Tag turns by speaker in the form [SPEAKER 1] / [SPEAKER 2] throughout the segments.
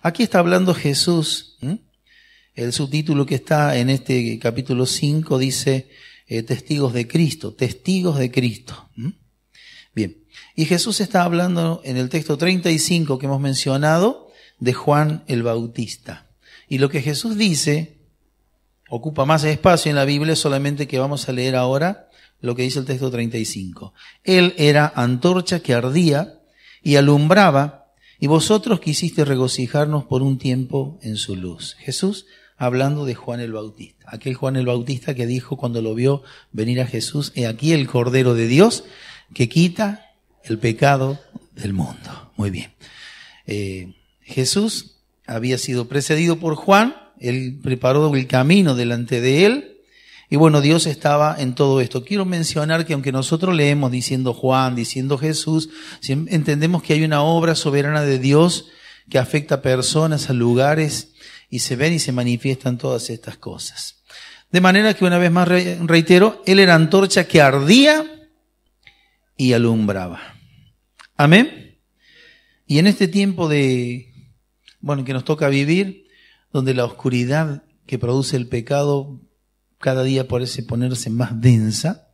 [SPEAKER 1] Aquí está hablando Jesús. El subtítulo que está en este capítulo 5 dice testigos de Cristo, testigos de Cristo. Bien, y Jesús está hablando en el texto 35 que hemos mencionado de Juan el Bautista. Y lo que Jesús dice ocupa más espacio en la Biblia, solamente que vamos a leer ahora lo que dice el texto 35. Él era antorcha que ardía y alumbraba, y vosotros quisisteis regocijarnos por un tiempo en su luz. Jesús hablando de Juan el Bautista. Aquel Juan el Bautista que dijo cuando lo vio venir a Jesús: he aquí el Cordero de Dios que quita el pecado del mundo. Muy bien. Jesús había sido precedido por Juan. Él preparó el camino delante de él. Y bueno, Dios estaba en todo esto. Quiero mencionar que aunque nosotros leemos diciendo Juan, diciendo Jesús, entendemos que hay una obra soberana de Dios que afecta a personas, a lugares, y se ven y se manifiestan todas estas cosas. De manera que una vez más reitero, Él era antorcha que ardía y alumbraba. Amén. Y en este tiempo que nos toca vivir, donde la oscuridad que produce el pecado cada día parece ponerse más densa,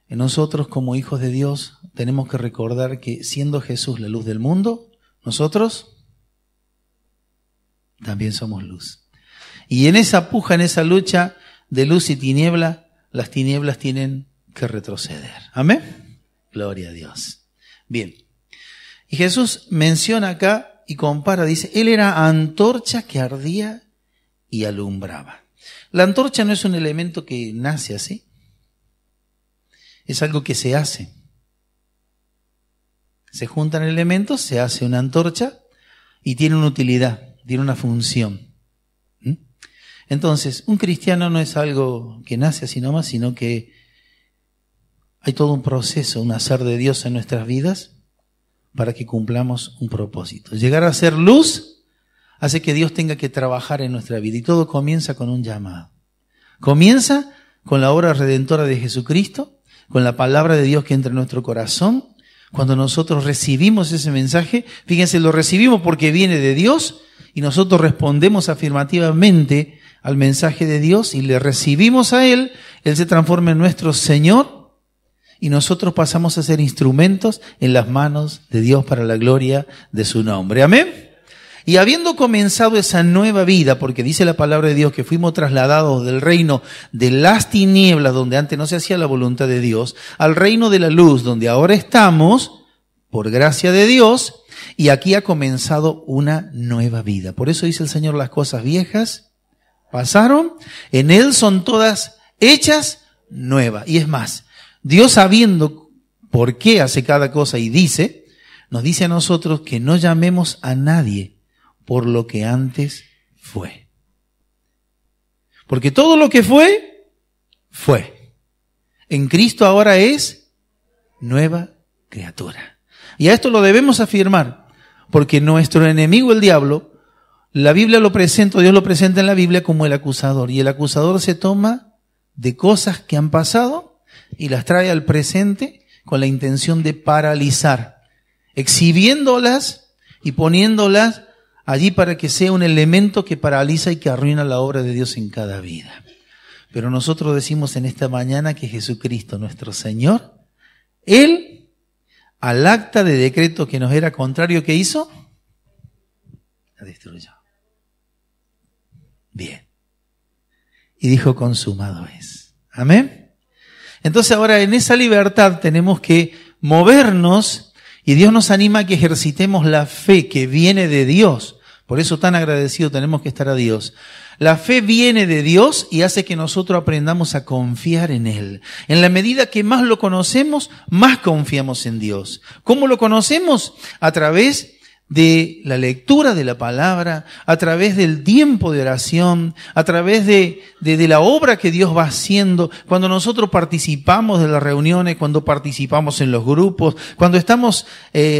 [SPEAKER 1] nosotros como hijos de Dios tenemos que recordar que siendo Jesús la luz del mundo, nosotros también somos luz. Y en esa puja, en esa lucha de luz y tiniebla, las tinieblas tienen que retroceder. Amén. Gloria a Dios. Bien. Y Jesús menciona acá y compara, dice, Él era antorcha que ardía y alumbraba. La antorcha no es un elemento que nace así. Es algo que se hace. Se juntan elementos, se hace una antorcha y tiene una utilidad, tiene una función. Entonces, un cristiano no es algo que nace así nomás, sino que hay todo un proceso, un hacer de Dios en nuestras vidas para que cumplamos un propósito. Llegar a ser luz hace que Dios tenga que trabajar en nuestra vida, y todo comienza con un llamado. Comienza con la obra redentora de Jesucristo, con la palabra de Dios que entra en nuestro corazón. Cuando nosotros recibimos ese mensaje, fíjense, lo recibimos porque viene de Dios, y nosotros respondemos afirmativamente al mensaje de Dios y le recibimos a Él. Él se transforma en nuestro Señor y nosotros pasamos a ser instrumentos en las manos de Dios para la gloria de su nombre. Amén. Y habiendo comenzado esa nueva vida, porque dice la palabra de Dios que fuimos trasladados del reino de las tinieblas, donde antes no se hacía la voluntad de Dios, al reino de la luz, donde ahora estamos, por gracia de Dios, y aquí ha comenzado una nueva vida. Por eso dice el Señor, las cosas viejas pasaron, en Él son todas hechas nuevas. Y es más, Dios, sabiendo por qué hace cada cosa y dice, nos dice a nosotros que no llamemos a nadie por lo que antes fue. Porque todo lo que fue, fue. En Cristo ahora es nueva criatura. Y a esto lo debemos afirmar, porque nuestro enemigo, el diablo, la Biblia lo presenta, Dios lo presenta en la Biblia como el acusador. Y el acusador se toma de cosas que han pasado y las trae al presente con la intención de paralizar, exhibiéndolas y poniéndolas allí para que sea un elemento que paraliza y que arruina la obra de Dios en cada vida. Pero nosotros decimos en esta mañana que Jesucristo, nuestro Señor, Él, al acta de decreto que nos era contrario, ¿qué hizo? La destruyó. Bien. Y dijo, consumado es. Amén. Entonces ahora en esa libertad tenemos que movernos, y Dios nos anima a que ejercitemos la fe que viene de Dios. Por eso tan agradecido tenemos que estar a Dios. La fe viene de Dios y hace que nosotros aprendamos a confiar en Él. En la medida que más lo conocemos, más confiamos en Dios. ¿Cómo lo conocemos? A través de la lectura de la palabra, a través del tiempo de oración, a través de la obra que Dios va haciendo, cuando nosotros participamos de las reuniones, cuando participamos en los grupos, cuando estamos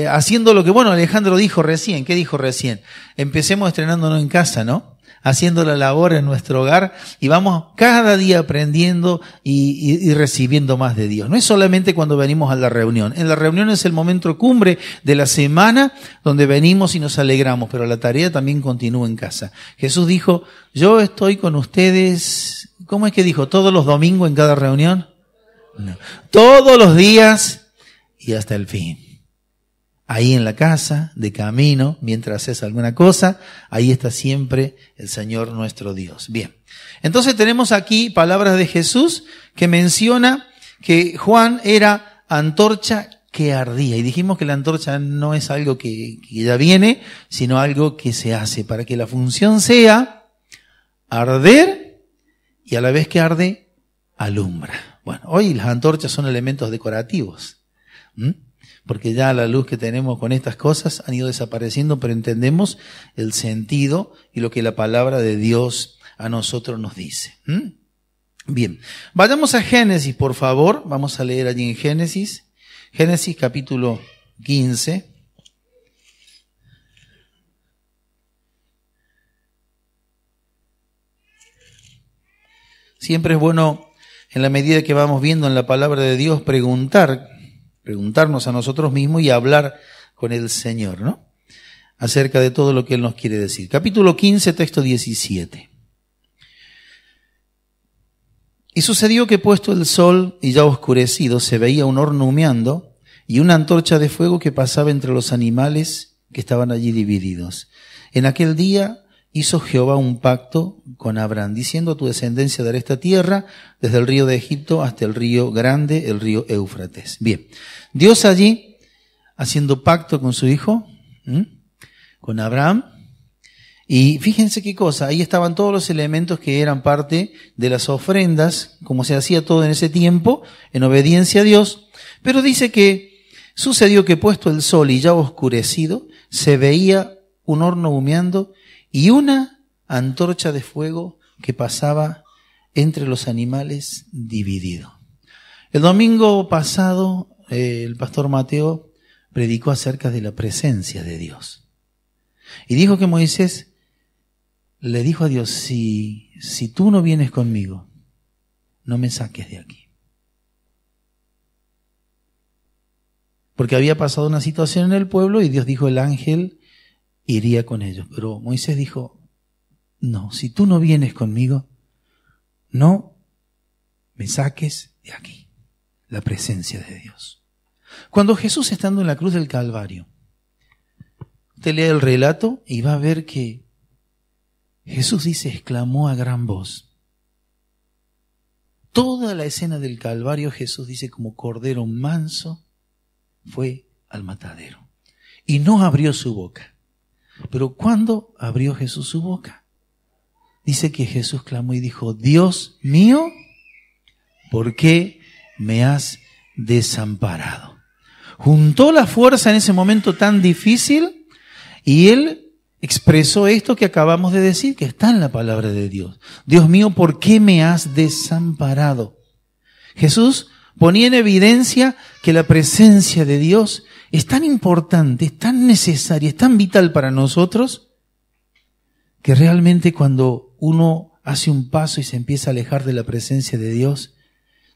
[SPEAKER 1] haciendo lo que, Alejandro dijo recién. ¿Qué dijo recién? Empecemos estrenándonos en casa, ¿no? haciendo la labor en nuestro hogar y vamos cada día aprendiendo y recibiendo más de Dios. No es solamente cuando venimos a la reunión. En la reunión es el momento cumbre de la semana donde venimos y nos alegramos, pero la tarea también continúa en casa. Jesús dijo, yo estoy con ustedes, ¿cómo es que dijo? ¿Todos los domingos en cada reunión? No. Todos los días y hasta el fin. Ahí en la casa, de camino, mientras haces alguna cosa, ahí está siempre el Señor nuestro Dios. Bien. Entonces tenemos aquí palabras de Jesús que menciona que Juan era antorcha que ardía. Y dijimos que la antorcha no es algo que ya viene, sino algo que se hace para que la función sea arder y a la vez que arde, alumbra. Bueno, hoy las antorchas son elementos decorativos. Porque ya la luz que tenemos con estas cosas han ido desapareciendo, pero entendemos el sentido y lo que la palabra de Dios a nosotros nos dice. Bien, vayamos a Génesis, por favor. Vamos a leer allí en Génesis. Génesis capítulo 15. Siempre es bueno, en la medida que vamos viendo en la palabra de Dios, preguntarnos a nosotros mismos y hablar con el Señor, ¿no? Acerca de todo lo que Él nos quiere decir. Capítulo 15, texto 17. Y sucedió que puesto el sol y ya oscurecido, se veía un horno humeando y una antorcha de fuego que pasaba entre los animales que estaban allí divididos. En aquel día hizo Jehová un pacto con Abraham, diciendo: a tu descendencia daré esta tierra, desde el río de Egipto hasta el río grande, el río Éufrates. Bien, Dios allí haciendo pacto con su hijo, con Abraham, y fíjense qué cosa, ahí estaban todos los elementos que eran parte de las ofrendas, como se hacía todo en ese tiempo, en obediencia a Dios, pero dice que sucedió que puesto el sol y ya oscurecido, se veía un horno humeando y una antorcha de fuego que pasaba entre los animales dividido. El domingo pasado, el pastor Mateo predicó acerca de la presencia de Dios. Y dijo que Moisés le dijo a Dios, si tú no vienes conmigo, no me saques de aquí. Porque había pasado una situación en el pueblo y Dios dijo, el ángel iría con ellos. Pero Moisés dijo, no, si tú no vienes conmigo, no me saques de aquí. La presencia de Dios. Cuando Jesús estando en la cruz del Calvario, usted lee el relato y va a ver que Jesús dice, exclamó a gran voz. Toda la escena del Calvario, Jesús dice, como cordero manso, fue al matadero. Y no abrió su boca. Pero ¿cuándo abrió Jesús su boca? Dice que Jesús clamó y dijo, Dios mío, ¿por qué me has desamparado? Juntó la fuerza en ese momento tan difícil y él expresó esto que acabamos de decir, que está en la palabra de Dios. Dios mío, ¿por qué me has desamparado? Jesús ponía en evidencia que la presencia de Dios es tan importante, es tan necesaria, es tan vital para nosotros, que realmente cuando uno hace un paso y se empieza a alejar de la presencia de Dios,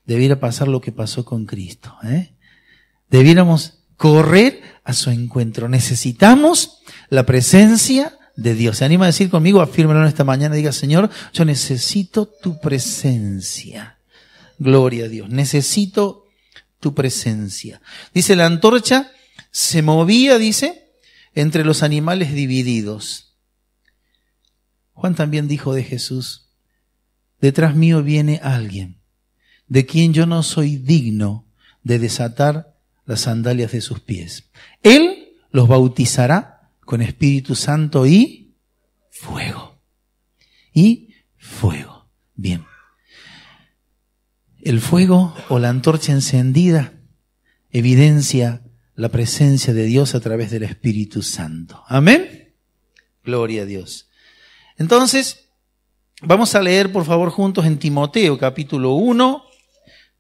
[SPEAKER 1] debiera pasar lo que pasó con Cristo. Debiéramos correr a su encuentro. Necesitamos la presencia de Dios. ¿Se anima a decir conmigo? Afírmelo en esta mañana. Diga, Señor, yo necesito tu presencia. Gloria a Dios. Necesito tu presencia. Dice, la antorcha se movía, dice, entre los animales divididos. Juan también dijo de Jesús, detrás mío viene alguien de quien yo no soy digno de desatar las sandalias de sus pies. Él los bautizará con Espíritu Santo y fuego. Y fuego. Bien. El fuego o la antorcha encendida evidencia la presencia de Dios a través del Espíritu Santo. Amén. Gloria a Dios. Entonces, vamos a leer por favor juntos en Timoteo capítulo 1,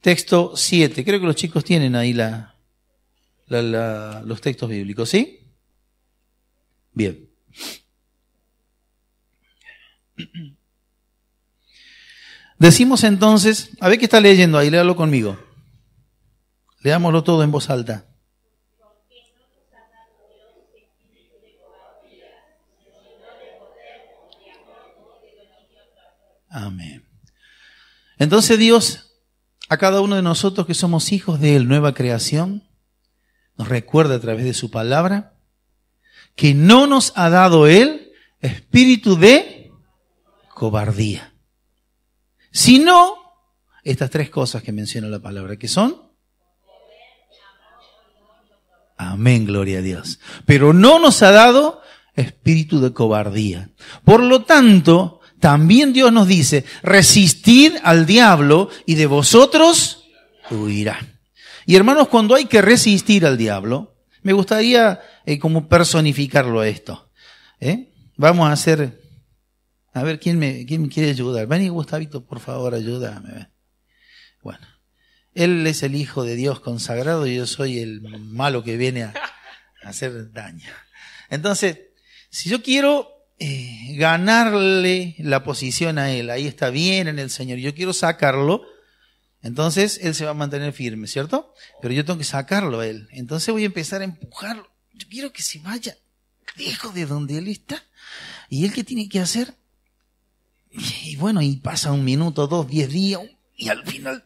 [SPEAKER 1] texto 7. Creo que los chicos tienen ahí los textos bíblicos, ¿sí? Bien. Decimos entonces, a ver qué está leyendo ahí, léalo conmigo. Leámoslo todo en voz alta. Amén. Entonces Dios, a cada uno de nosotros que somos hijos de Él, nueva creación, nos recuerda a través de su palabra que no nos ha dado Él espíritu de cobardía, sino estas tres cosas que menciona la palabra, que son, amén, gloria a Dios, pero no nos ha dado espíritu de cobardía. Por lo tanto, también Dios nos dice, resistid al diablo y de vosotros huirá. Y hermanos, cuando hay que resistir al diablo, me gustaría como personificarlo a esto. Vamos a hacer, a ver, ¿quién me quiere ayudar? Vení, Gustavito, por favor, ayúdame. Bueno, él es el Hijo de Dios consagrado y yo soy el malo que viene a hacer daño. Entonces, si yo quiero ganarle la posición a él, ahí está bien en el Señor, yo quiero sacarlo, entonces él se va a mantener firme, ¿cierto? Pero yo tengo que sacarlo a él. Entonces voy a empezar a empujarlo. Yo quiero que se vaya lejos de donde él está. ¿Y él qué tiene que hacer? Y bueno, y pasa 1 minuto, 2, 10 días, y al final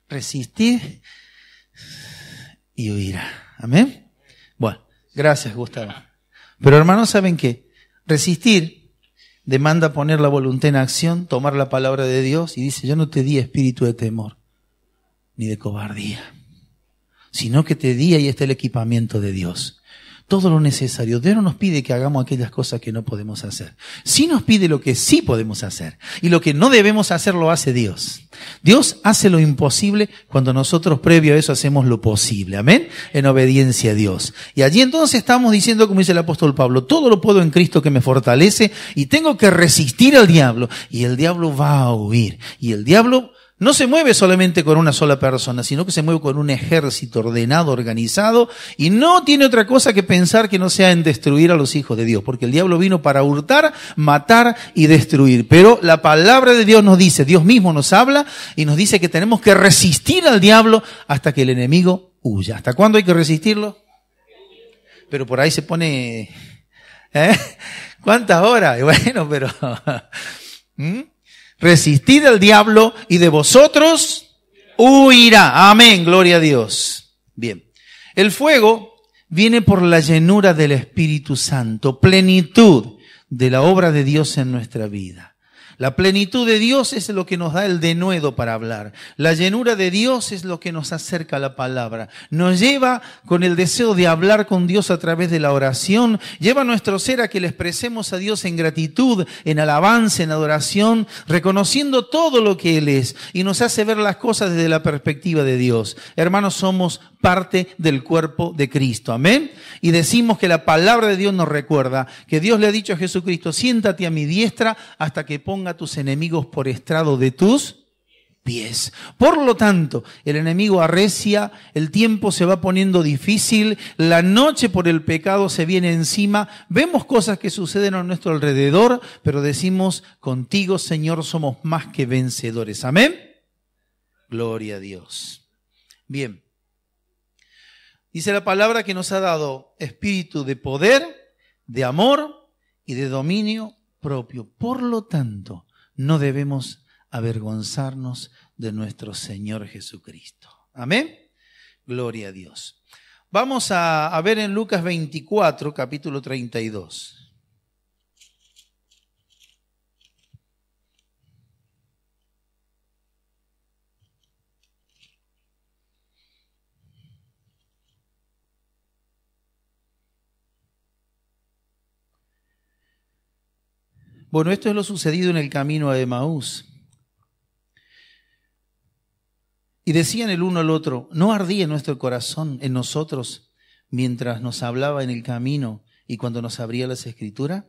[SPEAKER 1] resistir y huirá. ¿Amén? Bueno, gracias, Gustavo. Pero hermanos, ¿saben qué? Resistir demanda poner la voluntad en acción, tomar la palabra de Dios y dice, yo no te di espíritu de temor ni de cobardía, sino que te di, ahí está el equipamiento de Dios. Todo lo necesario. Dios no nos pide que hagamos aquellas cosas que no podemos hacer. Sí nos pide lo que sí podemos hacer. Y lo que no debemos hacer lo hace Dios. Dios hace lo imposible cuando nosotros previo a eso hacemos lo posible. Amén. En obediencia a Dios. Y allí entonces estamos diciendo, como dice el apóstol Pablo, todo lo puedo en Cristo que me fortalece y tengo que resistir al diablo. Y el diablo va a huir. Y el diablo no se mueve solamente con una sola persona, sino que se mueve con un ejército ordenado, organizado, y no tiene otra cosa que pensar que no sea en destruir a los hijos de Dios, porque el diablo vino para hurtar, matar y destruir. Pero la palabra de Dios nos dice, Dios mismo nos habla y nos dice que tenemos que resistir al diablo hasta que el enemigo huya. ¿Hasta cuándo hay que resistirlo? Pero por ahí se pone, ¿cuántas horas? Bueno, pero resistid al diablo y de vosotros huirá. Amén, gloria a Dios. Bien, el fuego viene por la llenura del Espíritu Santo, plenitud de la obra de Dios en nuestra vida. La plenitud de Dios es lo que nos da el denuedo para hablar. La llenura de Dios es lo que nos acerca a la palabra. Nos lleva con el deseo de hablar con Dios a través de la oración. Lleva nuestro ser a que le expresemos a Dios en gratitud, en alabanza, en adoración, reconociendo todo lo que Él es. Y nos hace ver las cosas desde la perspectiva de Dios. Hermanos, somos parte del cuerpo de Cristo. Amén. Y decimos que la palabra de Dios nos recuerda que Dios le ha dicho a Jesucristo, siéntate a mi diestra hasta que ponga a tus enemigos por estrado de tus pies. Por lo tanto, el enemigo arrecia, el tiempo se va poniendo difícil, la noche por el pecado se viene encima, vemos cosas que suceden a nuestro alrededor, pero decimos, contigo, Señor, somos más que vencedores. Amén. Gloria a Dios. Bien. Dice la palabra que nos ha dado espíritu de poder, de amor y de dominio propio. Por lo tanto, no debemos avergonzarnos de nuestro Señor Jesucristo. Amén. Gloria a Dios. Vamos a ver en Lucas 24, capítulo 32. Bueno, esto es lo sucedido en el camino a Emaús. Y decían el uno al otro, ¿no ardía nuestro corazón en nosotros mientras nos hablaba en el camino y cuando nos abría las Escrituras?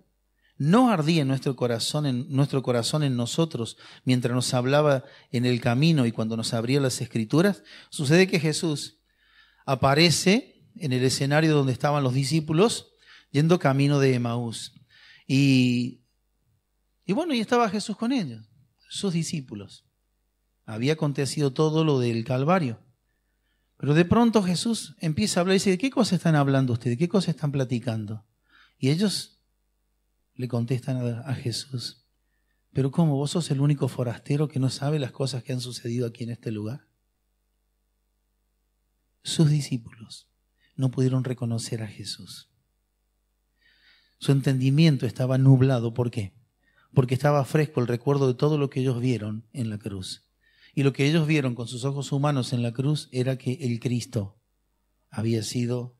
[SPEAKER 1] ¿No ardía nuestro corazón en nosotros mientras nos hablaba en el camino y cuando nos abría las Escrituras? Sucede que Jesús aparece en el escenario donde estaban los discípulos yendo camino de Emaús. Y Y bueno, y estaba Jesús con ellos, sus discípulos. Había acontecido todo lo del Calvario. Pero de pronto Jesús empieza a hablar y dice, ¿de qué cosa están hablando ustedes? ¿De qué cosa están platicando? Y ellos le contestan a Jesús, ¿pero cómo? ¿Vos sos el único forastero que no sabe las cosas que han sucedido aquí en este lugar? Sus discípulos no pudieron reconocer a Jesús. Su entendimiento estaba nublado. ¿Por qué? Porque estaba fresco el recuerdo de todo lo que ellos vieron en la cruz. Y lo que ellos vieron con sus ojos humanos en la cruz era que el Cristo había sido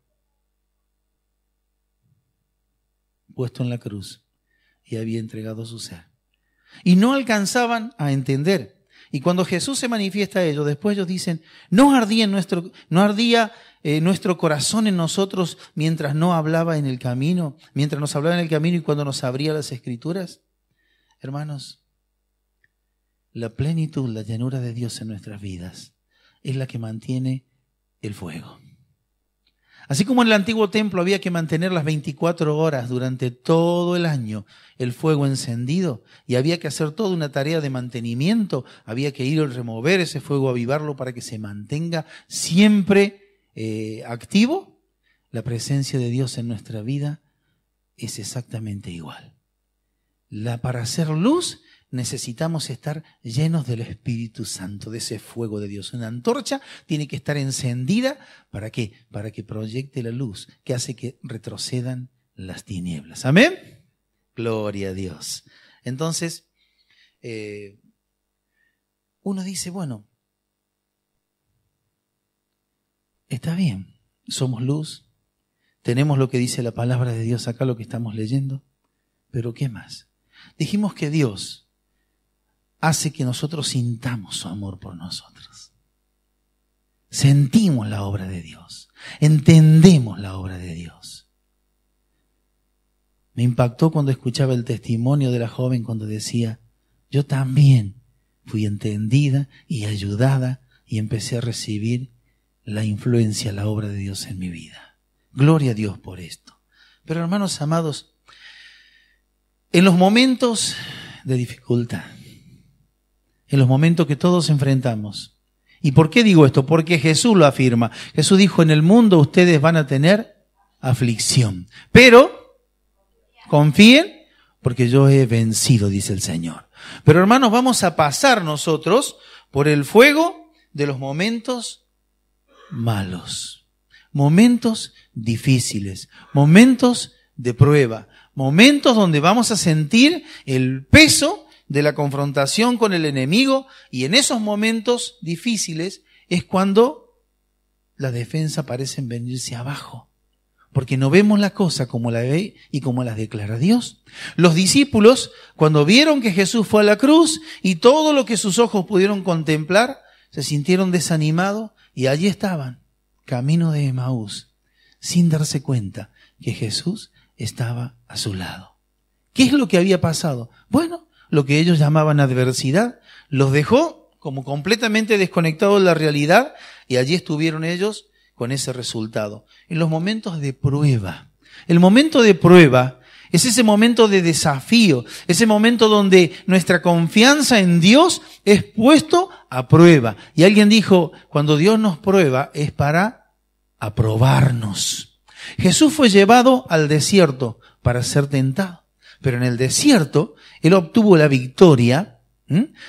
[SPEAKER 1] puesto en la cruz y había entregado su ser. Y no alcanzaban a entender. Y cuando Jesús se manifiesta a ellos, después ellos dicen, ¿no ardía nuestro corazón en nosotros mientras no hablaba en el camino? Mientras nos hablaba en el camino y cuando nos abría las Escrituras. Hermanos, la plenitud, la llanura de Dios en nuestras vidas es la que mantiene el fuego. Así como en el antiguo templo había que mantener las 24 horas durante todo el año el fuego encendido y había que hacer toda una tarea de mantenimiento, había que ir a remover ese fuego, avivarlo para que se mantenga siempre activo, la presencia de Dios en nuestra vida es exactamente igual. Para hacer luz necesitamos estar llenos del Espíritu Santo, de ese fuego de Dios. Una antorcha tiene que estar encendida, ¿para qué? Para que proyecte la luz, que hace que retrocedan las tinieblas. ¿Amén? Gloria a Dios. Entonces, uno dice, bueno, está bien, somos luz, tenemos lo que dice la palabra de Dios acá, lo que estamos leyendo, pero ¿qué más? Dijimos que Dios hace que nosotros sintamos su amor por nosotros. Sentimos la obra de Dios. Entendemos la obra de Dios. Me impactó cuando escuchaba el testimonio de la joven cuando decía, yo también fui entendida y ayudada y empecé a recibir la influencia, la obra de Dios en mi vida. Gloria a Dios por esto. Pero hermanos amados, en los momentos de dificultad, en los momentos que todos enfrentamos. ¿Y por qué digo esto? Porque Jesús lo afirma. Jesús dijo, en el mundo ustedes van a tener aflicción. Pero confíen porque yo he vencido, dice el Señor. Pero hermanos, vamos a pasar nosotros por el fuego de los momentos malos. Momentos difíciles. Momentos de prueba. Momentos donde vamos a sentir el peso de la confrontación con el enemigo, y en esos momentos difíciles es cuando las defensas parecen venirse abajo, porque no vemos la cosa como la ve y como las declara Dios. Los discípulos, cuando vieron que Jesús fue a la cruz y todo lo que sus ojos pudieron contemplar, se sintieron desanimados y allí estaban, camino de Emaús, sin darse cuenta que Jesús estaba a su lado. ¿Qué es lo que había pasado? Bueno, lo que ellos llamaban adversidad, los dejó como completamente desconectados de la realidad y allí estuvieron ellos con ese resultado. En los momentos de prueba. El momento de prueba es ese momento de desafío, ese momento donde nuestra confianza en Dios es puesto a prueba. Y alguien dijo, cuando Dios nos prueba es para aprobarnos. Jesús fue llevado al desierto para ser tentado. Pero en el desierto, Él obtuvo la victoria.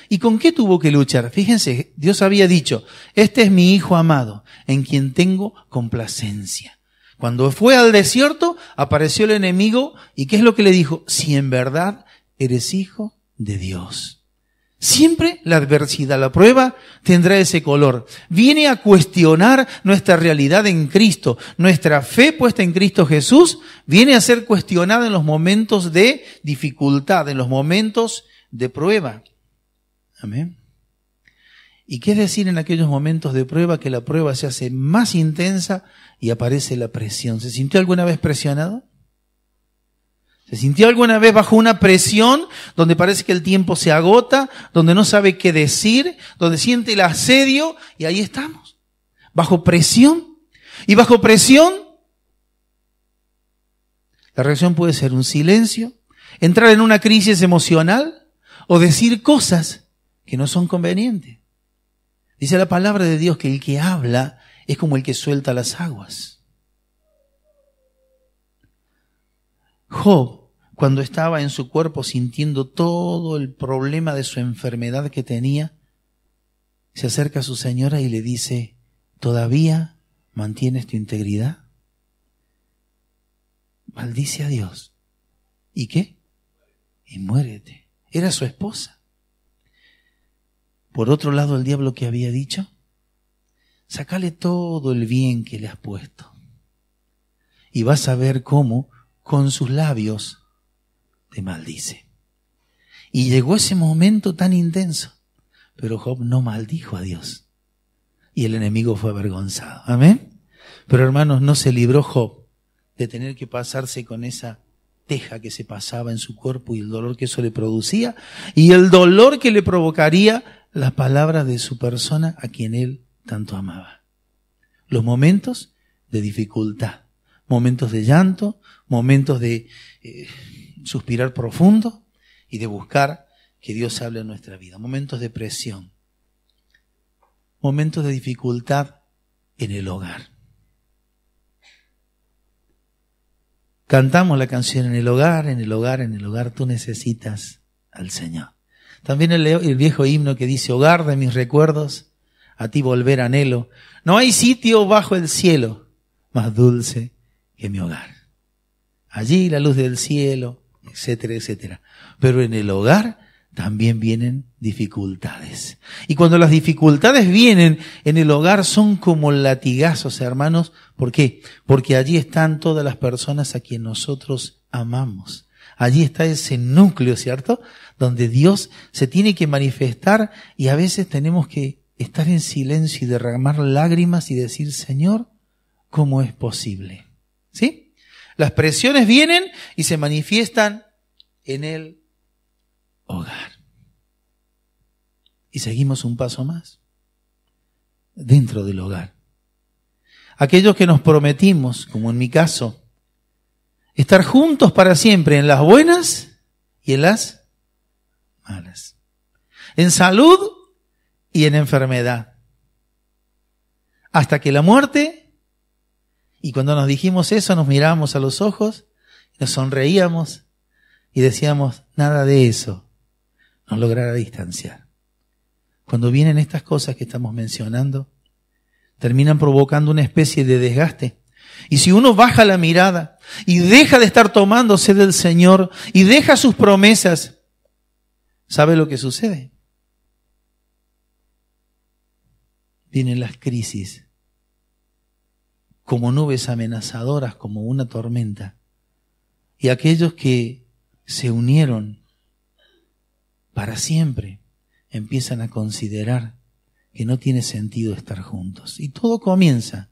[SPEAKER 1] ¿Y con qué tuvo que luchar? Fíjense, Dios había dicho, este es mi Hijo amado, en quien tengo complacencia. Cuando fue al desierto, apareció el enemigo, ¿y qué es lo que le dijo? Si en verdad eres Hijo de Dios. Siempre la adversidad, la prueba, tendrá ese color. Viene a cuestionar nuestra realidad en Cristo. Nuestra fe puesta en Cristo Jesús viene a ser cuestionada en los momentos de dificultad, en los momentos de prueba. Amén. ¿Y qué decir en aquellos momentos de prueba que la prueba se hace más intensa y aparece la presión? ¿Se sintió alguna vez presionado? ¿Se sintió alguna vez bajo una presión donde parece que el tiempo se agota, donde no sabe qué decir, donde siente el asedio? Y ahí estamos, bajo presión. Y bajo presión, la reacción puede ser un silencio, entrar en una crisis emocional o decir cosas que no son convenientes. Dice la palabra de Dios que el que habla es como el que suelta las aguas. Job, cuando estaba en su cuerpo sintiendo todo el problema de su enfermedad que tenía, se acerca a su señora y le dice, ¿todavía mantienes tu integridad? Maldice a Dios. ¿Y qué? Y muérete. Era su esposa. Por otro lado, el diablo que había dicho, sácale todo el bien que le has puesto. Y vas a ver cómo con sus labios te maldice. Y llegó ese momento tan intenso, pero Job no maldijo a Dios. Y el enemigo fue avergonzado. Amén. Pero hermanos, no se libró Job de tener que pasarse con esa teja que se pasaba en su cuerpo y el dolor que eso le producía y el dolor que le provocaría las palabras de su persona a quien él tanto amaba. Los momentos de dificultad, momentos de llanto, momentos de suspirar profundo y de buscar que Dios hable en nuestra vida, momentos de presión, momentos de dificultad en el hogar. Cantamos la canción en el hogar, en el hogar, en el hogar, tú necesitas al Señor. También el viejo himno que dice, hogar de mis recuerdos, a ti volver anhelo. No hay sitio bajo el cielo más dulce que mi hogar. Allí la luz del cielo, etcétera, etcétera. Pero en el hogar también vienen dificultades. Y cuando las dificultades vienen en el hogar son como latigazos, hermanos. ¿Por qué? Porque allí están todas las personas a quien nosotros amamos. Allí está ese núcleo, ¿cierto? Donde Dios se tiene que manifestar y a veces tenemos que estar en silencio y derramar lágrimas y decir, Señor, ¿cómo es posible? ¿Sí? Las presiones vienen y se manifiestan en el hogar. Y seguimos un paso más. Dentro del hogar. Aquellos que nos prometimos, como en mi caso, estar juntos para siempre en las buenas y en las malas. En salud y en enfermedad. Hasta que la muerte, y cuando nos dijimos eso nos mirábamos a los ojos, nos sonreíamos y decíamos, nada de eso nos logrará distanciar. Cuando vienen estas cosas que estamos mencionando, terminan provocando una especie de desgaste. Y si uno baja la mirada y deja de estar tomándose del Señor y deja sus promesas, ¿sabe lo que sucede? Vienen las crisis como nubes amenazadoras, como una tormenta. Y aquellos que se unieron para siempre empiezan a considerar que no tiene sentido estar juntos. Y todo comienza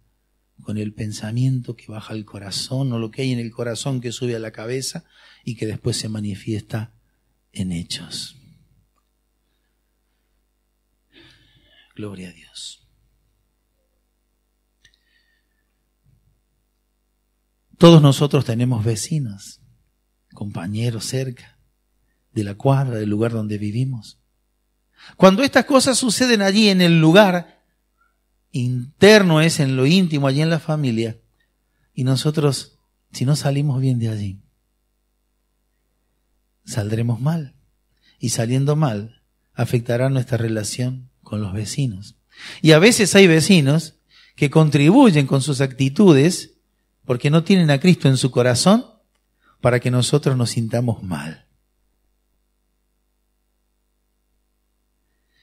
[SPEAKER 1] con el pensamiento que baja al corazón o lo que hay en el corazón que sube a la cabeza y que después se manifiesta en hechos. Gloria a Dios. Todos nosotros tenemos vecinos, compañeros cerca de la cuadra, del lugar donde vivimos. Cuando estas cosas suceden allí en el lugar interno, es en lo íntimo, allí en la familia, y nosotros, si no salimos bien de allí, saldremos mal. Y saliendo mal, afectará nuestra relación con los vecinos. Y a veces hay vecinos que contribuyen con sus actitudes porque no tienen a Cristo en su corazón para que nosotros nos sintamos mal.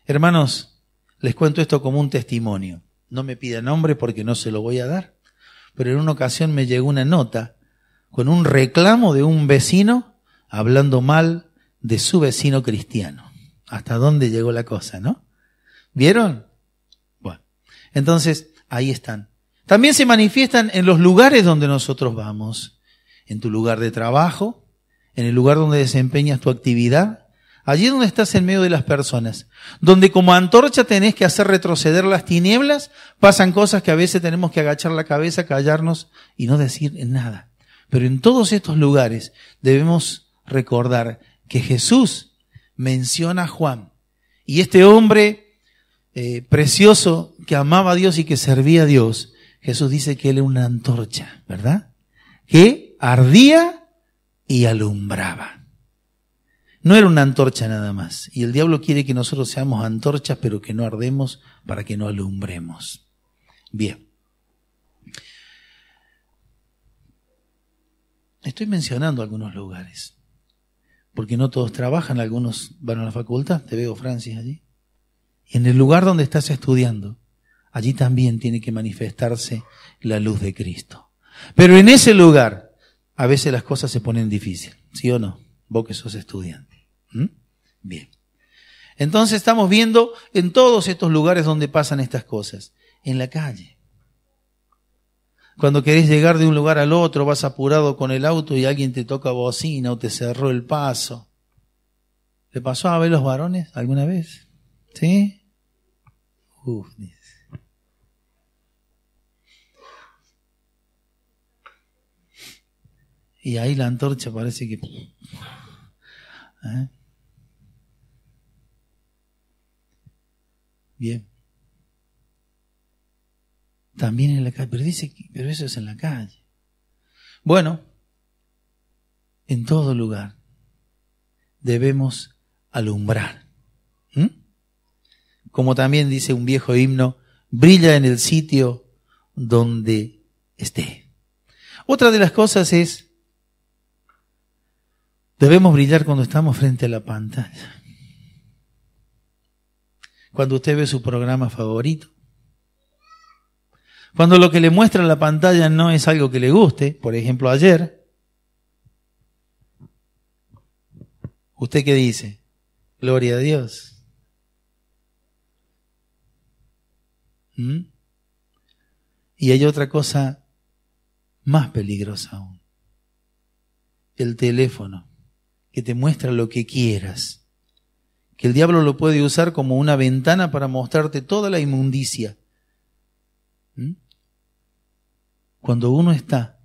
[SPEAKER 1] Hermanos, les cuento esto como un testimonio. No me pida nombre porque no se lo voy a dar. Pero en una ocasión me llegó una nota con un reclamo de un vecino hablando mal de su vecino cristiano. ¿Hasta dónde llegó la cosa, no? ¿Vieron? Bueno, entonces ahí están. También se manifiestan en los lugares donde nosotros vamos. En tu lugar de trabajo, en el lugar donde desempeñas tu actividad, allí donde estás en medio de las personas, donde como antorcha tenés que hacer retroceder las tinieblas, pasan cosas que a veces tenemos que agachar la cabeza, callarnos y no decir nada. Pero en todos estos lugares debemos recordar que Jesús menciona a Juan. Y este hombre precioso que amaba a Dios y que servía a Dios, Jesús dice que él era una antorcha, ¿verdad? Que ardía y alumbraba. No era una antorcha nada más. Y el diablo quiere que nosotros seamos antorchas, pero que no ardemos para que no alumbremos. Bien. Estoy mencionando algunos lugares, porque no todos trabajan, algunos van a la facultad. Te veo, Francis, allí. Y en el lugar donde estás estudiando, allí también tiene que manifestarse la luz de Cristo. Pero en ese lugar, a veces las cosas se ponen difíciles, ¿sí o no? Vos que sos estudiante. Bien. Entonces estamos viendo en todos estos lugares donde pasan estas cosas. En la calle. Cuando querés llegar de un lugar al otro, vas apurado con el auto y alguien te toca bocina o te cerró el paso. ¿Le pasó a ver los varones alguna vez? ¿Sí? Dice. Y ahí la antorcha parece que... Bien. También en la calle, pero eso es en la calle. Bueno, en todo lugar debemos alumbrar. Como también dice un viejo himno, brilla en el sitio donde esté. Otra de las cosas es, debemos brillar cuando estamos frente a la pantalla. Cuando usted ve su programa favorito. Cuando lo que le muestra en la pantalla no es algo que le guste. Por ejemplo, ayer. ¿Usted qué dice? Gloria a Dios. Y hay otra cosa más peligrosa aún. El teléfono, que te muestra lo que quieras. Que el diablo lo puede usar como una ventana para mostrarte toda la inmundicia. Cuando uno está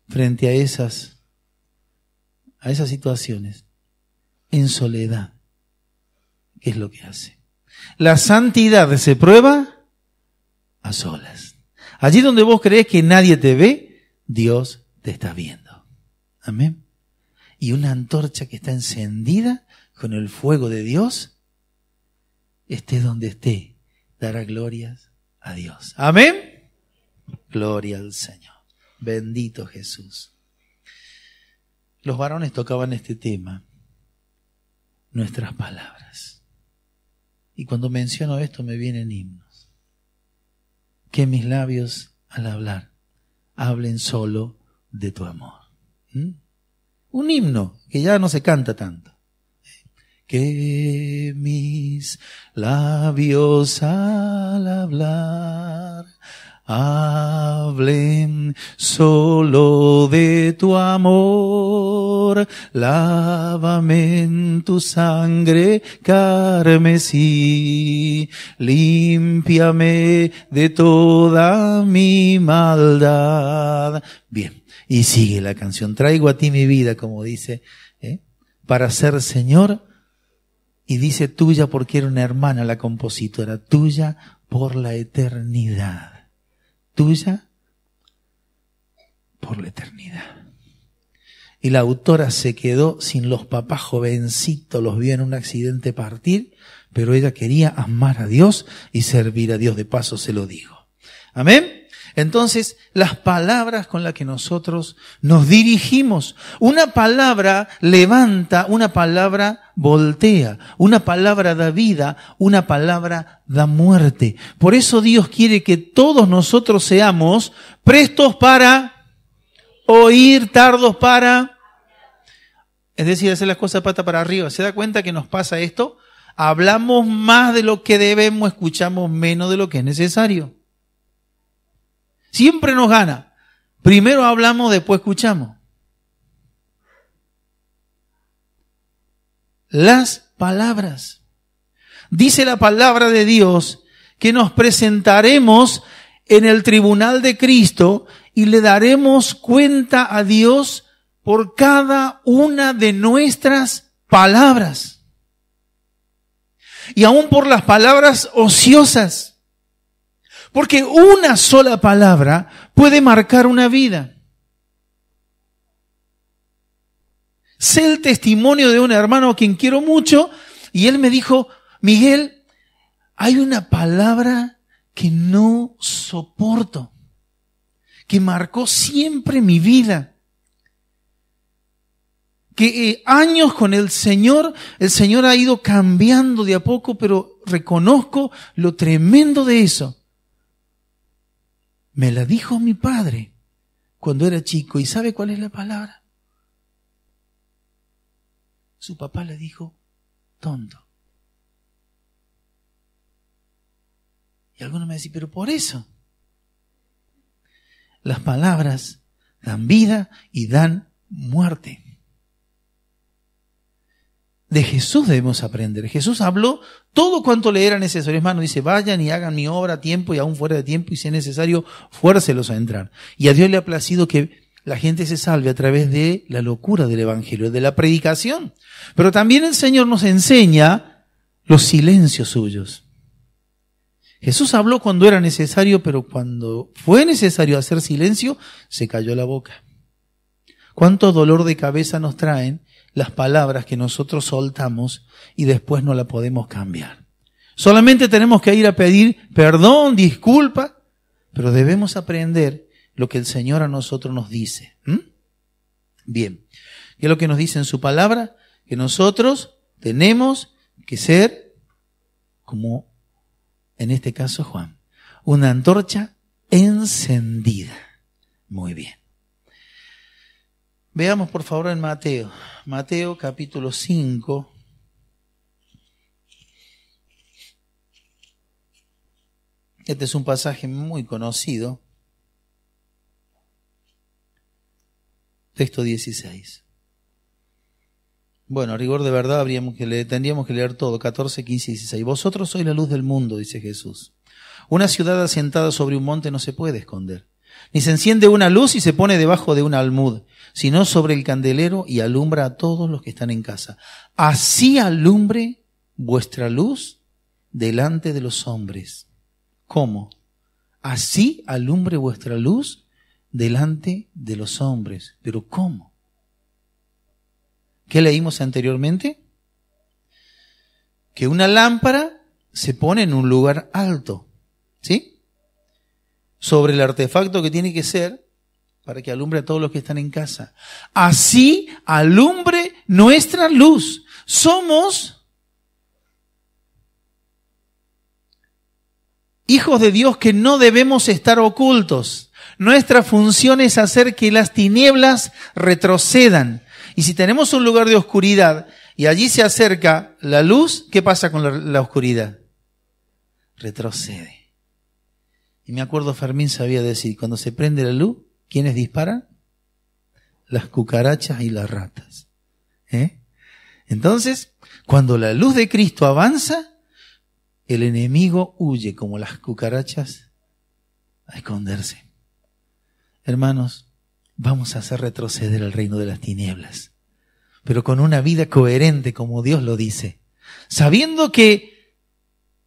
[SPEAKER 1] frente a esas situaciones, en soledad, ¿qué es lo que hace? La santidad se prueba a solas. Allí donde vos crees que nadie te ve, Dios te está viendo. Amén. Y una antorcha que está encendida con el fuego de Dios, esté donde esté, dará glorias a Dios. Amén. Gloria al Señor. Bendito Jesús. Los varones tocaban este tema, nuestras palabras. Y cuando menciono esto me vienen himnos. Que mis labios al hablar hablen solo de tu amor. Un himno que ya no se canta tanto. Que mis labios al hablar hablen solo de tu amor, lávame en tu sangre carmesí, límpiame de toda mi maldad. Bien, y sigue la canción, traigo a ti mi vida, como dice, para ser Señor, y dice tuya porque era una hermana la compositora, tuya por la eternidad. Tuya por la eternidad. Y la autora se quedó sin los papás jovencitos, los vio en un accidente partir, pero ella quería amar a Dios y servir a Dios, de paso se lo digo. Amén. Entonces, las palabras con las que nosotros nos dirigimos, una palabra levanta, una palabra voltea, una palabra da vida, una palabra da muerte. Por eso Dios quiere que todos nosotros seamos prestos para oír, tardos para, es decir, hacer las cosas pata para arriba. ¿Se da cuenta que nos pasa esto? Hablamos más de lo que debemos, escuchamos menos de lo que es necesario. Siempre nos gana. Primero hablamos, después escuchamos. Las palabras. Dice la palabra de Dios que nos presentaremos en el tribunal de Cristo y le daremos cuenta a Dios por cada una de nuestras palabras. Y aún por las palabras ociosas. Porque una sola palabra puede marcar una vida. Sé el testimonio de un hermano a quien quiero mucho, y él me dijo: Miguel, hay una palabra que no soporto, que marcó siempre mi vida. Que años con el Señor ha ido cambiando de a poco, pero reconozco lo tremendo de eso. Me la dijo mi padre cuando era chico, ¿y sabe cuál es la palabra? Su papá le dijo: tonto. Y algunos me decían: pero por eso. Las palabras dan vida y dan muerte. De Jesús debemos aprender. Jesús habló todo cuanto le era necesario. Es más, nos dice: vayan y hagan mi obra a tiempo y aún fuera de tiempo, y si es necesario, fuércelos a entrar. Y a Dios le ha placido que la gente se salve a través de la locura del Evangelio, de la predicación. Pero también el Señor nos enseña los silencios suyos. Jesús habló cuando era necesario, pero cuando fue necesario hacer silencio, se cayó la boca. ¿Cuánto dolor de cabeza nos traen las palabras que nosotros soltamos y después no la podemos cambiar? Solamente tenemos que ir a pedir perdón, disculpa, pero debemos aprender lo que el Señor a nosotros nos dice. Bien, ¿qué es lo que nos dice en su palabra? Que nosotros tenemos que ser, como en este caso Juan, una antorcha encendida. Muy bien. Veamos por favor en Mateo. Mateo capítulo 5. Este es un pasaje muy conocido. Texto 16. Bueno, a rigor de verdad tendríamos que leer todo, 14, 15 y 16. Vosotros sois la luz del mundo, dice Jesús. Una ciudad asentada sobre un monte no se puede esconder. Ni se enciende una luz y se pone debajo de un almud, sino sobre el candelero y alumbra a todos los que están en casa. Así alumbre vuestra luz delante de los hombres. ¿Cómo? Así alumbre vuestra luz delante de los hombres. ¿Pero cómo? ¿Qué leímos anteriormente? Que una lámpara se pone en un lugar alto, ¿sí? Sobre el artefacto que tiene que ser para que alumbre a todos los que están en casa. Así alumbre nuestra luz. Somos hijos de Dios que no debemos estar ocultos. Nuestra función es hacer que las tinieblas retrocedan. Y si tenemos un lugar de oscuridad y allí se acerca la luz, ¿qué pasa con la oscuridad? Retrocede. Y me acuerdo, Fermín sabía decir, cuando se prende la luz, ¿quiénes disparan? Las cucarachas y las ratas. Entonces, cuando la luz de Cristo avanza, el enemigo huye como las cucarachas a esconderse. Hermanos, vamos a hacer retroceder el reino de las tinieblas, pero con una vida coherente como Dios lo dice, sabiendo que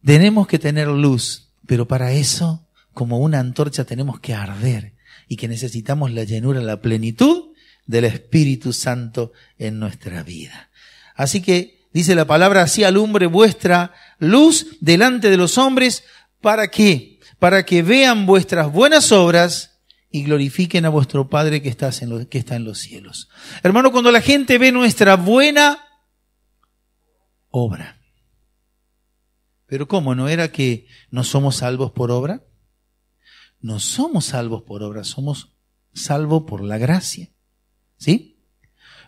[SPEAKER 1] tenemos que tener luz, pero para eso, como una antorcha, tenemos que arder y que necesitamos la llenura, la plenitud del Espíritu Santo en nuestra vida. Así que dice la palabra: así alumbre vuestra luz delante de los hombres. ¿Para qué? Para que vean vuestras buenas obras y glorifiquen a vuestro Padre que está en los cielos. Hermano, cuando la gente ve nuestra buena obra. Pero ¿cómo? ¿No era que no somos salvos por obra? No somos salvos por obra, somos salvos por la gracia. ¿Sí?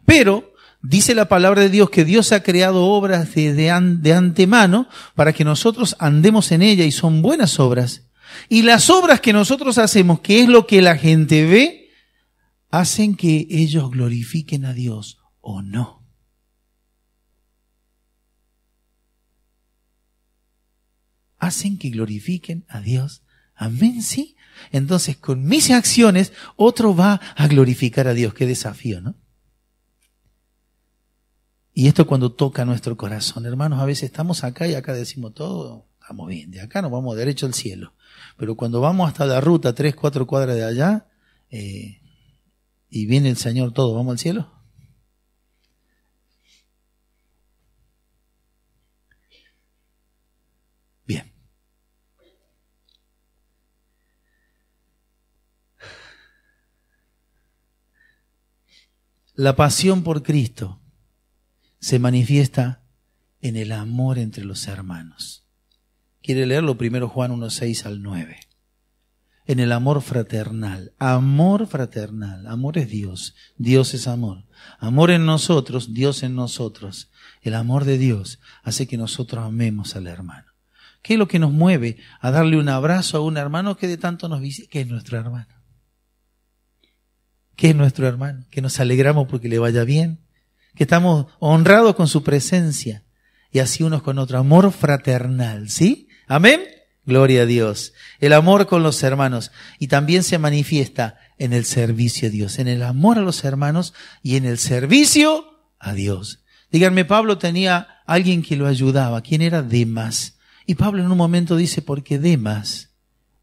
[SPEAKER 1] Pero dice la palabra de Dios que Dios ha creado obras de antemano para que nosotros andemos en ella, y son buenas obras. Y las obras que nosotros hacemos, que es lo que la gente ve, hacen que ellos glorifiquen a Dios o no. Hacen que glorifiquen a Dios. Amén, sí. Entonces, con mis acciones, otro va a glorificar a Dios. Qué desafío, ¿no? Y esto cuando toca nuestro corazón. Hermanos, a veces estamos acá y acá decimos todo, estamos bien, de acá nos vamos derecho al cielo. Pero cuando vamos hasta la ruta, 3, 4 cuadras de allá, y viene el Señor, ¿todos vamos al cielo? Bien. La pasión por Cristo se manifiesta en el amor entre los hermanos. ¿Quiere leerlo? Primero Juan 1:6 al 9. En el amor fraternal. Amor fraternal. Amor es Dios. Dios es amor. Amor en nosotros, Dios en nosotros. El amor de Dios hace que nosotros amemos al hermano. ¿Qué es lo que nos mueve a darle un abrazo a un hermano que de tanto nos visita? Que es nuestro hermano. Que es nuestro hermano. Que nos alegramos porque le vaya bien. Que estamos honrados con su presencia. Y así unos con otro. Amor fraternal. ¿Sí? Amén. Gloria a Dios. El amor con los hermanos. Y también se manifiesta en el servicio a Dios. En el amor a los hermanos y en el servicio a Dios. Díganme, Pablo tenía alguien que lo ayudaba. ¿Quién era? Demas. Y Pablo en un momento dice, porque Demas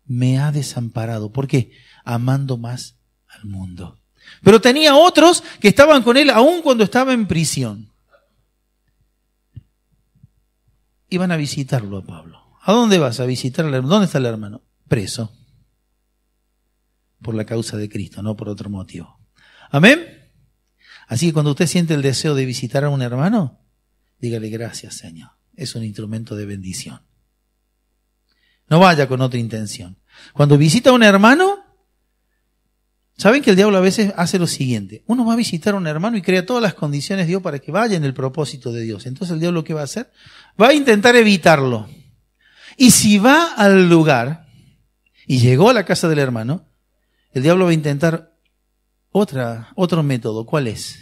[SPEAKER 1] me ha desamparado. ¿Por qué? Amando más al mundo. Pero tenía otros que estaban con él aún cuando estaba en prisión. Iban a visitarlo a Pablo. ¿A dónde vas a visitar al hermano? ¿Dónde está el hermano? Preso. Por la causa de Cristo, no por otro motivo. Amén. Así que cuando usted siente el deseo de visitar a un hermano, dígale gracias, Señor. Es un instrumento de bendición. No vaya con otra intención. Cuando visita a un hermano, ¿saben que el diablo a veces hace lo siguiente? Uno va a visitar a un hermano y crea todas las condiciones de Dios para que vaya en el propósito de Dios. Entonces el diablo, ¿qué va a hacer? Va a intentar evitarlo. Y si va al lugar y llegó a la casa del hermano, el diablo va a intentar otro método. ¿Cuál es?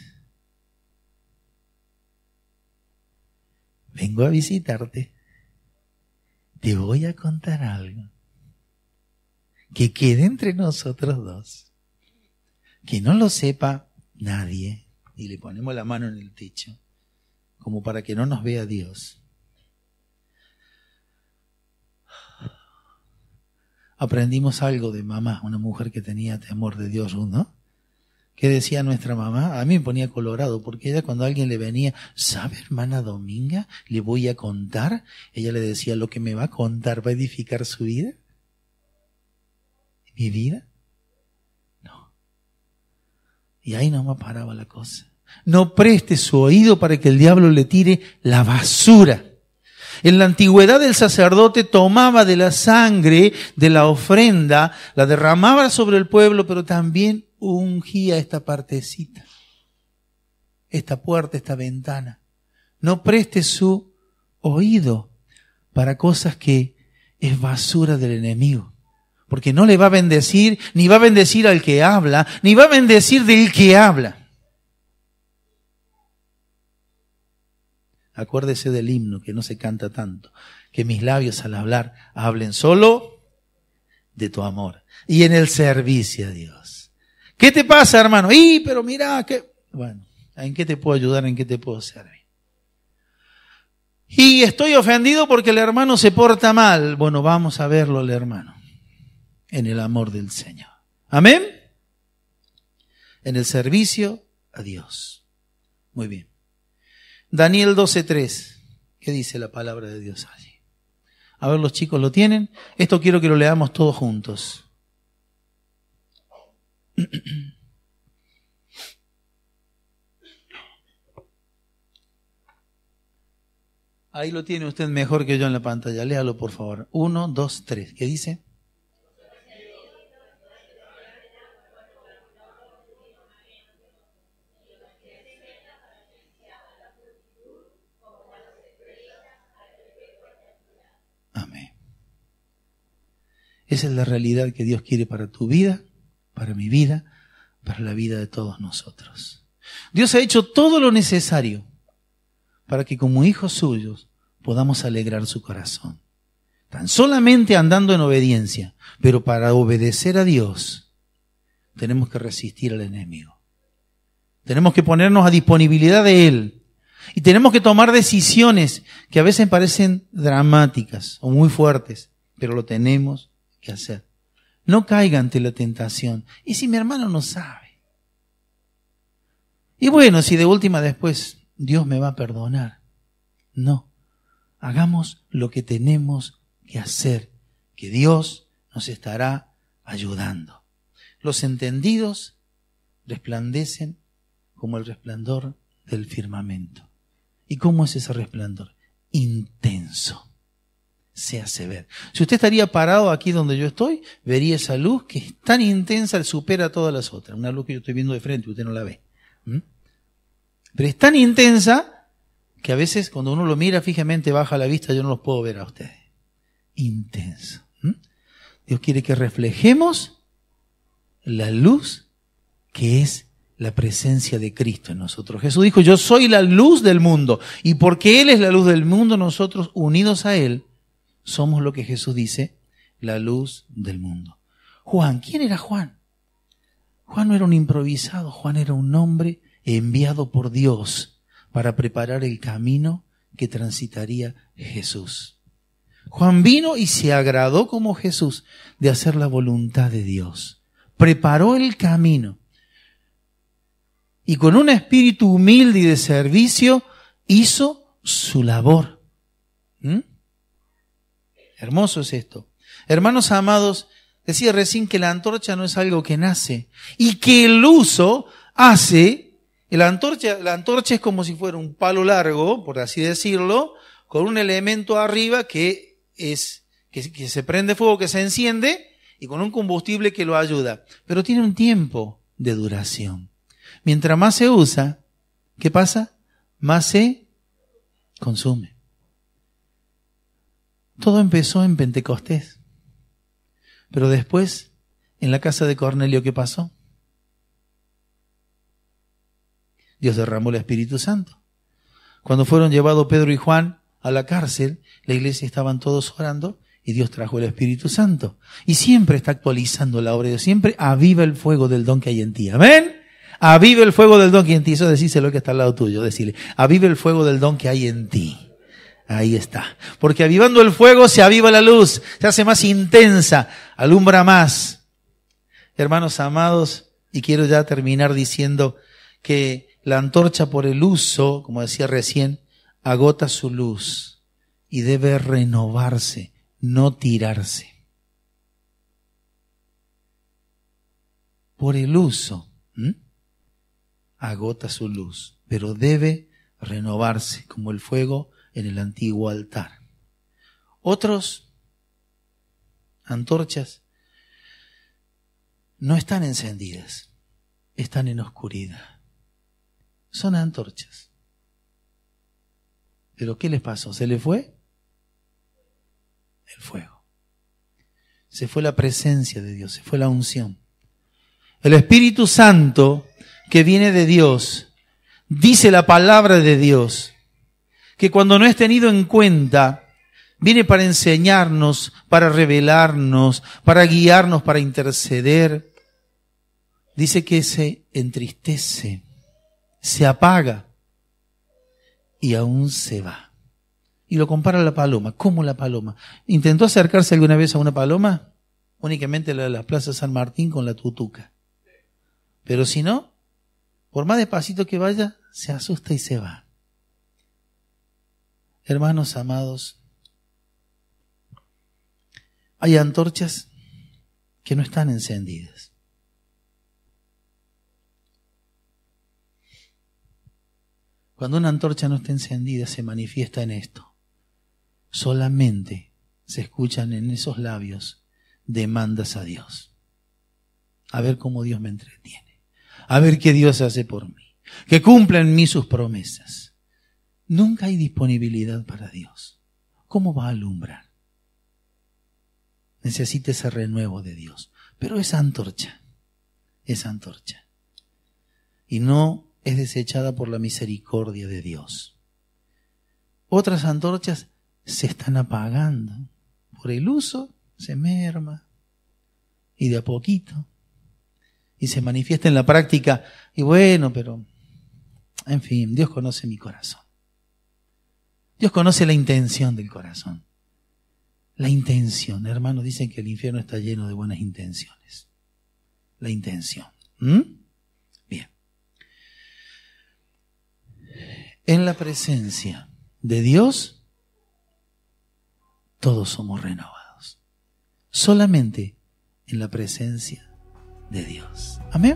[SPEAKER 1] Vengo a visitarte. Te voy a contar algo. Que quede entre nosotros dos. Que no lo sepa nadie. Y le ponemos la mano en el techo. Como para que no nos vea Dios. Aprendimos algo de mamá, una mujer que tenía temor de Dios, ¿no? ¿Qué decía nuestra mamá? A mí me ponía colorado, porque ella cuando alguien le venía, ¿sabe, hermana Dominga? Le voy a contar. Ella le decía, lo que me va a contar va a edificar su vida. ¿Mi vida? No. Y ahí no me paraba la cosa. No preste su oído para que el diablo le tire la basura. En la antigüedad el sacerdote tomaba de la sangre de la ofrenda, la derramaba sobre el pueblo, pero también ungía esta partecita, esta puerta, esta ventana. No preste su oído para cosas que es basura del enemigo, porque no le va a bendecir, ni va a bendecir al que habla, ni va a bendecir del que habla. Acuérdese del himno que no se canta tanto, que mis labios al hablar hablen solo de tu amor y en el servicio a Dios. ¿Qué te pasa, hermano? Pero mira, bueno, ¿en qué te puedo ayudar? ¿En qué te puedo servir? Y estoy ofendido porque el hermano se porta mal. Bueno, vamos a verlo al hermano en el amor del Señor. Amén. En el servicio a Dios. Muy bien. Daniel 12:3. ¿Qué dice la palabra de Dios allí? A ver, los chicos, ¿lo tienen? Esto quiero que lo leamos todos juntos. Ahí lo tiene usted mejor que yo en la pantalla. Léalo, por favor. 1, 2, 3. ¿Qué dice? Amén. Esa es la realidad que Dios quiere para tu vida, para mi vida, para la vida de todos nosotros. Dios ha hecho todo lo necesario para que como hijos suyos podamos alegrar su corazón. Tan solamente andando en obediencia, pero para obedecer a Dios tenemos que resistir al enemigo. Tenemos que ponernos a disponibilidad de Él. Y tenemos que tomar decisiones que a veces parecen dramáticas o muy fuertes, pero lo tenemos que hacer. No caiga ante la tentación. ¿Y si mi hermano no sabe? Y bueno, si de última después Dios me va a perdonar. No. Hagamos lo que tenemos que hacer, que Dios nos estará ayudando. Los entendidos resplandecen como el resplandor del firmamento. ¿Y cómo es ese resplandor? Intenso. Se hace ver. Si usted estaría parado aquí donde yo estoy, vería esa luz que es tan intensa, supera a todas las otras. Una luz que yo estoy viendo de frente, usted no la ve. Pero es tan intensa que a veces cuando uno lo mira fijamente, baja la vista, yo no los puedo ver a ustedes. Intenso. Dios quiere que reflejemos la luz que es la presencia de Cristo en nosotros. Jesús dijo, yo soy la luz del mundo. Y porque Él es la luz del mundo, nosotros unidos a Él, somos lo que Jesús dice, la luz del mundo. Juan, ¿quién era Juan? Juan no era un improvisado, Juan era un hombre enviado por Dios para preparar el camino que transitaría Jesús. Juan vino y se agradó como Jesús de hacer la voluntad de Dios. Preparó el camino. Y con un espíritu humilde y de servicio hizo su labor. Hermoso es esto. Hermanos amados, decía recién que la antorcha no es algo que nace y que el uso hace. La antorcha es como si fuera un palo largo, por así decirlo, con un elemento arriba que se prende fuego, que se enciende y con un combustible que lo ayuda. Pero tiene un tiempo de duración. Mientras más se usa, ¿qué pasa? Más se consume. Todo empezó en Pentecostés. Pero después, en la casa de Cornelio, ¿qué pasó? Dios derramó el Espíritu Santo. Cuando fueron llevados Pedro y Juan a la cárcel, la iglesia estaban todos orando y Dios trajo el Espíritu Santo. Y siempre está actualizando la obra de Dios. Siempre aviva el fuego del don que hay en ti. ¿Amén? Aviva el fuego del don que hay en ti. Eso decíselo que está al lado tuyo. Decirle, aviva el fuego del don que hay en ti. Ahí está. Porque avivando el fuego se aviva la luz. Se hace más intensa. Alumbra más. Hermanos amados, y quiero ya terminar diciendo que la antorcha por el uso, como decía recién, agota su luz y debe renovarse, no tirarse. Por el uso, agota su luz, pero debe renovarse como el fuego en el antiguo altar. Otros antorchas no están encendidas, están en oscuridad. Son antorchas. ¿Pero qué les pasó? ¿Se les fue? El fuego. Se fue la presencia de Dios, se fue la unción. El Espíritu Santo que viene de Dios, dice la palabra de Dios, que cuando no es tenido en cuenta, viene para enseñarnos, para revelarnos, para guiarnos, para interceder. Dice que se entristece, se apaga y aún se va. Y lo compara a la paloma. ¿Cómo la paloma? ¿Intentó acercarse alguna vez a una paloma? Únicamente la de la Plaza San Martín con la tutuca. Pero si no, por más despacito que vaya, se asusta y se va. Hermanos amados, hay antorchas que no están encendidas. Cuando una antorcha no está encendida, se manifiesta en esto. Solamente se escuchan en esos labios demandas a Dios. A ver cómo Dios me entretiene. A ver qué Dios hace por mí. Que cumpla en mí sus promesas. Nunca hay disponibilidad para Dios. ¿Cómo va a alumbrar? Necesita ese renuevo de Dios. Pero esa antorcha. Y no es desechada por la misericordia de Dios. Otras antorchas se están apagando. Por el uso se merma. Y de a poquito. Y se manifiesta en la práctica. Y bueno, pero, en fin, Dios conoce mi corazón. Dios conoce la intención del corazón. La intención, hermanos, dicen que el infierno está lleno de buenas intenciones. La intención. Bien. En la presencia de Dios, todos somos renovados. Solamente en la presencia de Dios. Amén.